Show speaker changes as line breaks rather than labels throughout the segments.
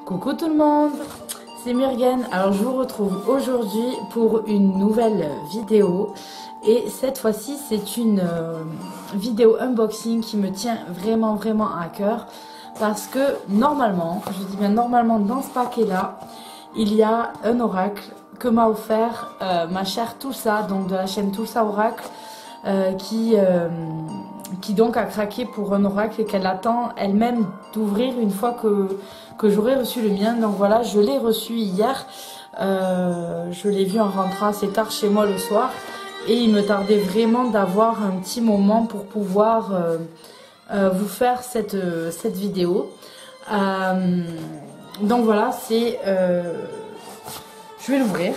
Coucou tout le monde, c'est Murgen. Alors je vous retrouve aujourd'hui pour une nouvelle vidéo et cette fois-ci c'est une vidéo unboxing qui me tient vraiment à cœur parce que normalement, je dis bien normalement, dans ce paquet là il y a un oracle que m'a offert ma chère Tulsa, donc de la chaîne Tulsa Oracle, qui donc a craqué pour un oracle et qu'elle attend elle-même d'ouvrir une fois que j'aurai reçu le mien. Donc voilà, je l'ai reçu hier, je l'ai vu en rentrant assez tard chez moi le soir et il me tardait vraiment d'avoir un petit moment pour pouvoir vous faire cette vidéo. Donc voilà, c'est je vais l'ouvrir,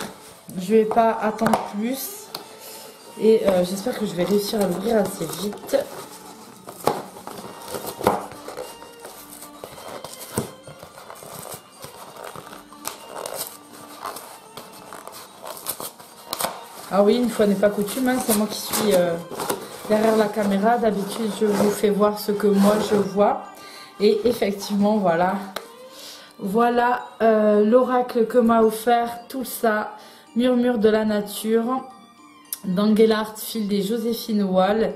je vais pas attendre plus. Et j'espère que je vais réussir à l'ouvrir assez vite. Ah oui, une fois n'est pas coutume, hein, c'est moi qui suis derrière la caméra. D'habitude, je vous fais voir ce que moi je vois. Et effectivement, voilà. Voilà l'oracle que m'a offert Tulsa, Murmure de la nature, d'Engelhardt, fil des Joséphine Wall,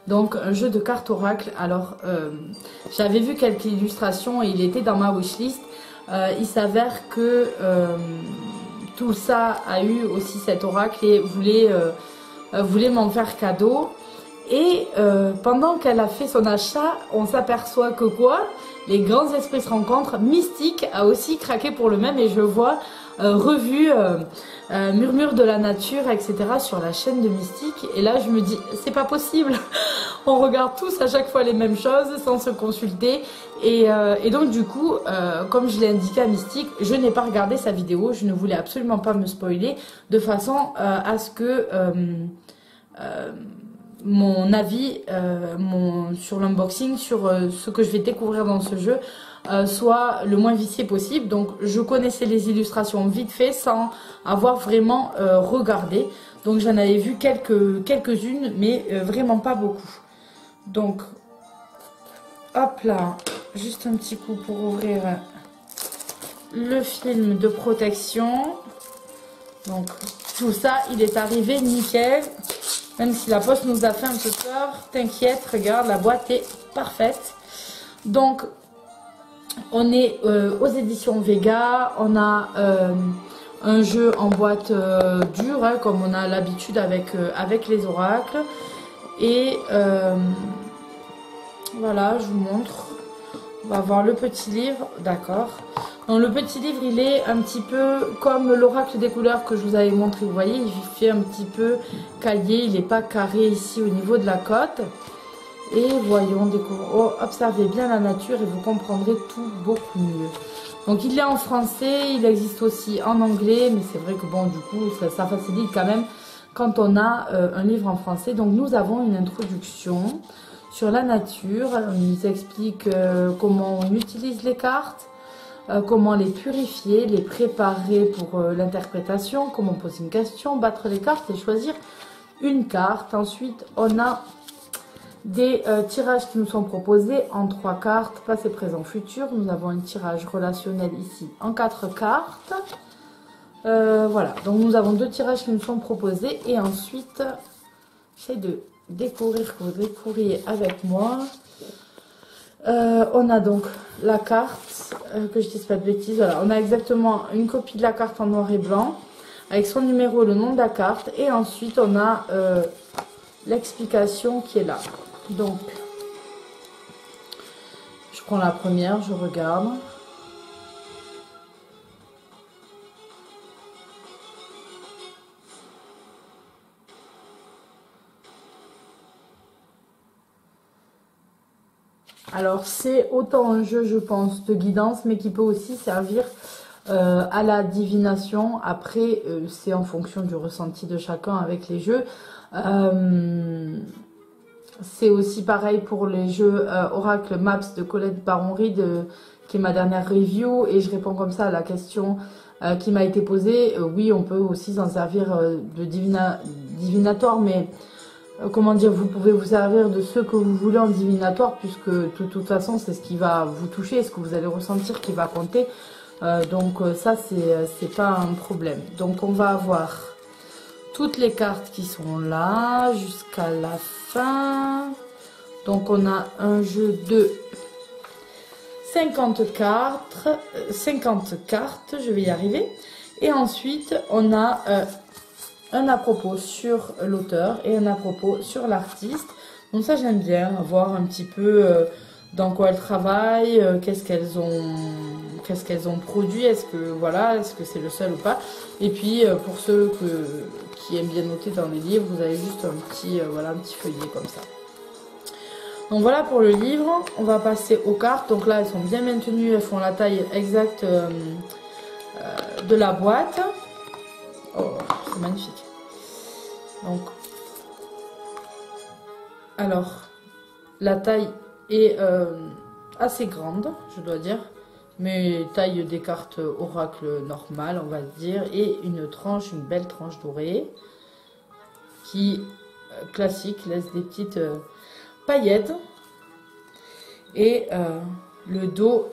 donc un jeu de cartes oracle. Alors j'avais vu quelques illustrations et il était dans ma wishlist. Il s'avère que tout ça a eu aussi cet oracle et voulait m'en faire cadeau. Et pendant qu'elle a fait son achat, on s'aperçoit que quoi, les grands esprits se rencontrent. Mystique a aussi craqué pour le même et je vois revue Murmure de la nature, etc. sur la chaîne de Mystique. Et là je me dis, c'est pas possible. On regarde tous à chaque fois les mêmes choses sans se consulter. Et donc du coup, comme je l'ai indiqué à Mystique, je n'ai pas regardé sa vidéo. Je ne voulais absolument pas me spoiler de façon à ce que mon avis sur l'unboxing, sur ce que je vais découvrir dans ce jeu, soit le moins vicié possible. Donc je connaissais les illustrations vite fait sans avoir vraiment regardé. Donc j'en avais vu quelques-unes, mais vraiment pas beaucoup. Donc hop là, juste un petit coup pour ouvrir le film de protection. Donc tout ça, il est arrivé nickel. Même si la poste nous a fait un peu peur, t'inquiète, regarde, la boîte est parfaite. Donc, on est aux éditions Vega, on a un jeu en boîte dure, hein, comme on a l'habitude avec les oracles. Et voilà, je vous montre. On va voir le petit livre, d'accord. Donc le petit livre, il est un petit peu comme l'oracle des couleurs que je vous avais montré. Vous voyez, il fait un petit peu cahier, il n'est pas carré ici au niveau de la cote. Et voyons, observez bien la nature et vous comprendrez tout beaucoup mieux. Donc il est en français, il existe aussi en anglais, mais c'est vrai que bon, du coup, ça facilite quand même quand on a un livre en français. Donc nous avons une introduction sur la nature, on nous explique comment on utilise les cartes, comment les purifier, les préparer pour l'interprétation, comment poser une question, battre les cartes et choisir une carte. Ensuite, on a des tirages qui nous sont proposés en 3 cartes, passé, présent, futur. Nous avons un tirage relationnel ici en 4 cartes. Voilà, donc nous avons 2 tirages qui nous sont proposés et ensuite, j'essaie de découvrir que vous découvriez avec moi. On a donc la carte, que je dise pas de bêtises, voilà, on a exactement une copie de la carte en noir et blanc avec son numéro, le nom de la carte et ensuite on a l'explication qui est là. Donc je prends la première, je regarde. Alors c'est autant un jeu, je pense, de guidance, mais qui peut aussi servir à la divination. Après, c'est en fonction du ressenti de chacun avec les jeux. C'est aussi pareil pour les jeux Oracle Maps de Colette Baron-Reid, qui est ma dernière review, et je réponds comme ça à la question qui m'a été posée. Oui, on peut aussi s'en servir de divinatoire, mais comment dire, vous pouvez vous servir de ce que vous voulez en divinatoire, puisque de toute façon c'est ce qui va vous toucher, ce que vous allez ressentir qui va compter. Donc ça, c'est pas un problème. Donc on va avoir toutes les cartes qui sont là jusqu'à la fin. Donc on a un jeu de 50 cartes, je vais y arriver. Et ensuite, on a un à propos sur l'auteur et un à propos sur l'artiste. Donc ça, j'aime bien voir un petit peu dans quoi elles travaillent, qu'est-ce qu'elles ont produit, est-ce que c'est le seul ou pas. Et puis, pour ceux qui aiment bien noter dans les livres, vous avez juste un petit feuillet comme ça. Donc voilà pour le livre. On va passer aux cartes. Donc là, elles sont bien maintenues. Elles font la taille exacte de la boîte. Oh, c'est magnifique. Donc, alors, la taille est assez grande, je dois dire. Mais taille des cartes oracle normales, on va dire. Et une belle tranche dorée. Qui, classique, laisse des petites... paillettes et le dos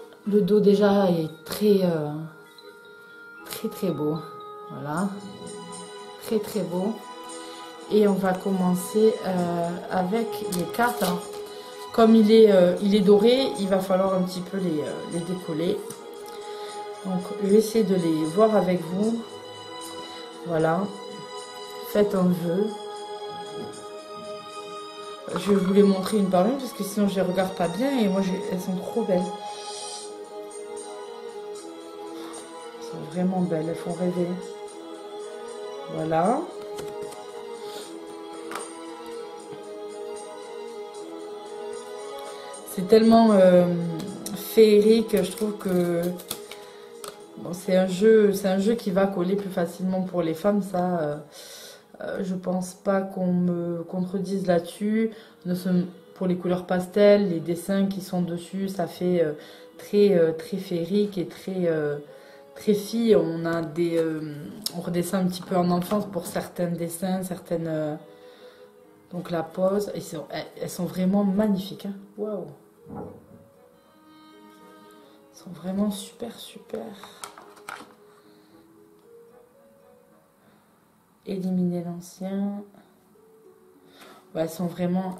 déjà est très beau, voilà, très beau. Et on va commencer avec les cartes. Alors, comme il est doré, il va falloir un petit peu les décoller. Donc je vais essayer de les voir avec vous. Voilà, faites un jeu. Je vais vous les montrer une par une parce que sinon je les regarde pas bien et moi elles sont trop belles. Elles sont vraiment belles, elles font rêver. Voilà. C'est tellement féerique, je trouve que bon, c'est un jeu qui va coller plus facilement pour les femmes, ça. Je pense pas qu'on me contredise là-dessus. Pour les couleurs pastel, les dessins qui sont dessus, ça fait très féerique et très fille. On redescend un petit peu en enfance pour certains dessins, donc la pose. Elles sont vraiment magnifiques. Hein. Waouh! Elles sont vraiment super. Éliminer l'ancien. Ouais, elles sont vraiment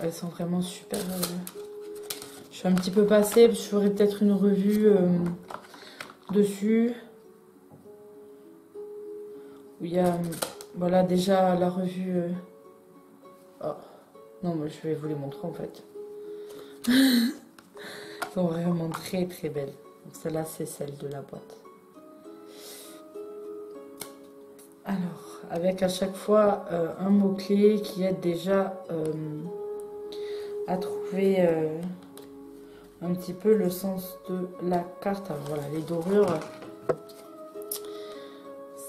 super. Je suis un petit peu passée, je ferai peut-être une revue dessus. Où il y a, voilà, déjà la revue. Oh. Non, mais je vais vous les montrer en fait. Elles sont vraiment très belles. Donc celle-là, c'est celle de la boîte. Alors, avec à chaque fois un mot-clé qui aide déjà à trouver un petit peu le sens de la carte. Alors, voilà, les dorures,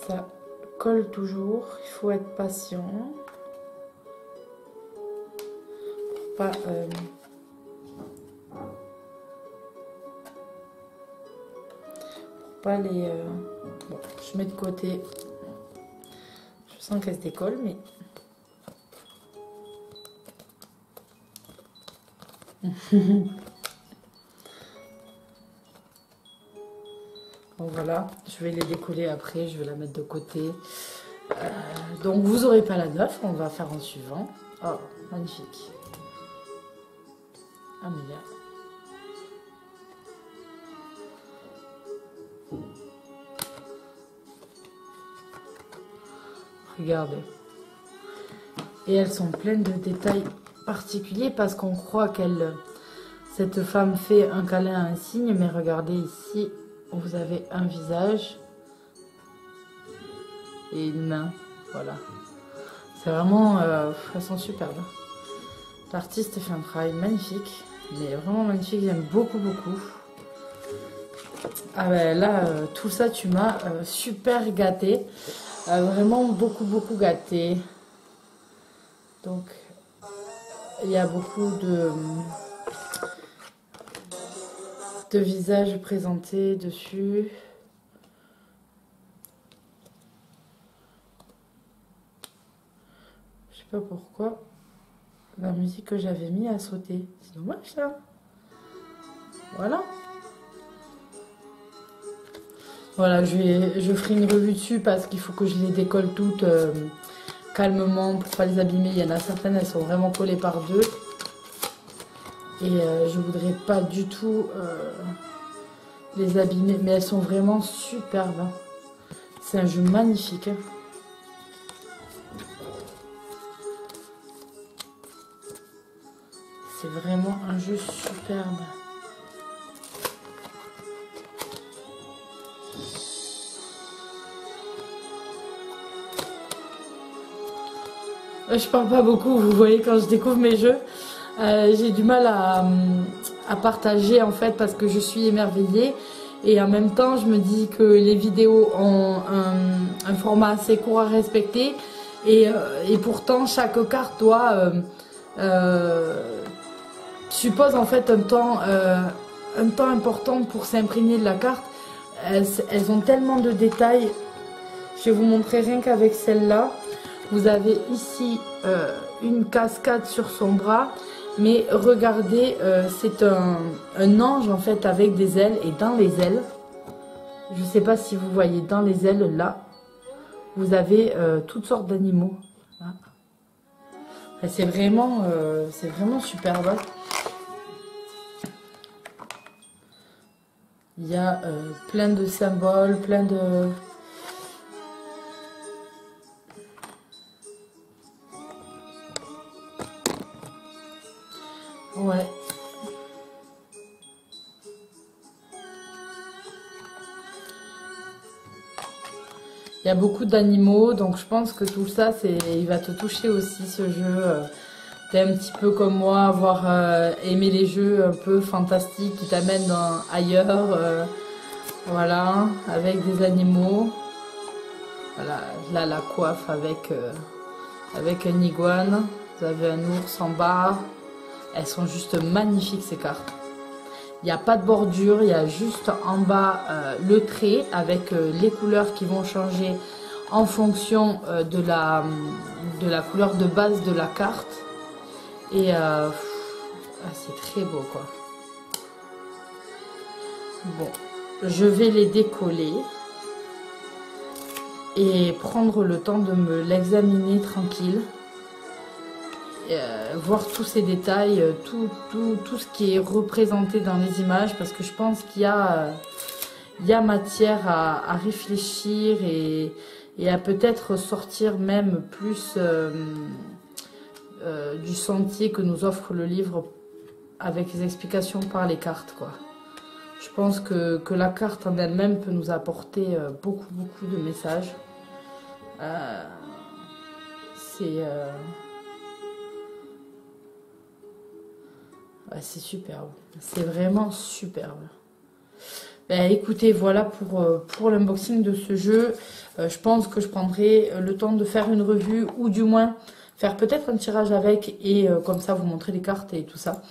ça colle toujours. Il faut être patient. Pour pas les... Bon, je mets de côté. Je sens qu'elle se décolle, mais... Donc voilà, je vais les décoller après, je vais la mettre de côté. Donc vous n'aurez pas la 9, on va faire en suivant. Oh, magnifique. Ah mais là... Regardez. Et elles sont pleines de détails particuliers parce qu'on croit cette femme fait un câlin à un cygne, mais regardez ici, vous avez un visage et une main. Voilà. C'est vraiment... elles sont superbes. L'artiste fait un travail magnifique, mais vraiment magnifique, j'aime beaucoup. Ah ben là, tout ça, tu m'as super gâté. Vraiment beaucoup gâté. Donc, il y a beaucoup de visages présentés dessus. Je sais pas pourquoi la musique que j'avais mis a sauté. C'est dommage ça. Voilà. Voilà, je ferai une revue dessus parce qu'il faut que je les décolle toutes calmement pour pas les abîmer. Il y en a certaines, elles sont vraiment collées par deux. Et je voudrais pas du tout les abîmer. Mais elles sont vraiment superbes. C'est un jeu magnifique. C'est vraiment un jeu superbe. Je parle pas beaucoup, vous voyez, quand je découvre mes jeux. J'ai du mal à partager en fait parce que je suis émerveillée. Et en même temps, je me dis que les vidéos ont un format assez court à respecter. Et pourtant, chaque carte doit... suppose en fait un temps important pour s'imprégner de la carte. Elles ont tellement de détails. Je vais vous montrer rien qu'avec celle-là. Vous avez ici une cascade sur son bras. Mais regardez, c'est un ange en fait avec des ailes. Et dans les ailes, je ne sais pas si vous voyez, dans les ailes là, vous avez toutes sortes d'animaux. C'est vraiment superbe. Il y a plein de symboles, plein de... Ouais. Il y a beaucoup d'animaux, donc je pense que tout ça, il va te toucher aussi ce jeu. T'es un petit peu comme moi, avoir aimé les jeux un peu fantastiques qui t'amènent ailleurs. Voilà, avec des animaux. Voilà, là la coiffe avec un iguane. Vous avez un ours en bas. Elles sont juste magnifiques ces cartes. Il n'y a pas de bordure, il y a juste en bas le trait avec les couleurs qui vont changer en fonction de la couleur de base de la carte. Et c'est très beau quoi. Bon, je vais les décoller et prendre le temps de me l'examiner tranquille. Voir tous ces détails, tout ce qui est représenté dans les images, parce que je pense qu'il y a matière à réfléchir et à peut-être sortir même plus du sentier que nous offre le livre avec les explications par les cartes, quoi. Je pense que la carte en elle-même peut nous apporter beaucoup de messages. C'est superbe, c'est vraiment superbe. Ben, écoutez, voilà pour l'unboxing de ce jeu. Je pense que je prendrai le temps de faire une revue ou du moins faire peut-être un tirage avec et comme ça vous montrer les cartes et tout ça.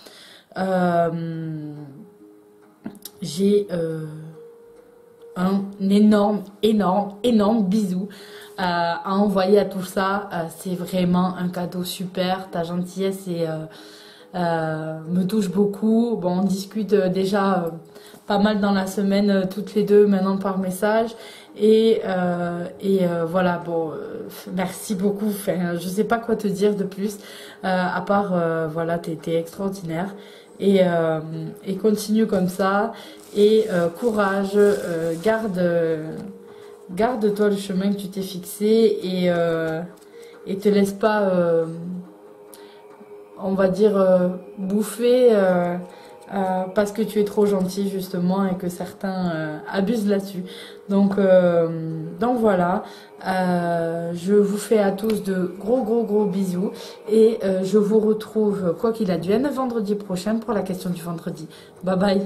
J'ai un énorme bisou à envoyer à tout ça. C'est vraiment un cadeau super, ta gentillesse et... me touche beaucoup. Bon, on discute déjà pas mal dans la semaine toutes les deux maintenant par message et voilà. Bon, merci beaucoup. Enfin, je sais pas quoi te dire de plus à part voilà, t'es extraordinaire et continue comme ça et courage, garde-toi le chemin que tu t'es fixé et te laisse pas on va dire bouffer parce que tu es trop gentil justement et que certains abusent là-dessus. Donc voilà, je vous fais à tous de gros bisous et je vous retrouve quoi qu'il advienne vendredi prochain pour la question du vendredi. Bye bye.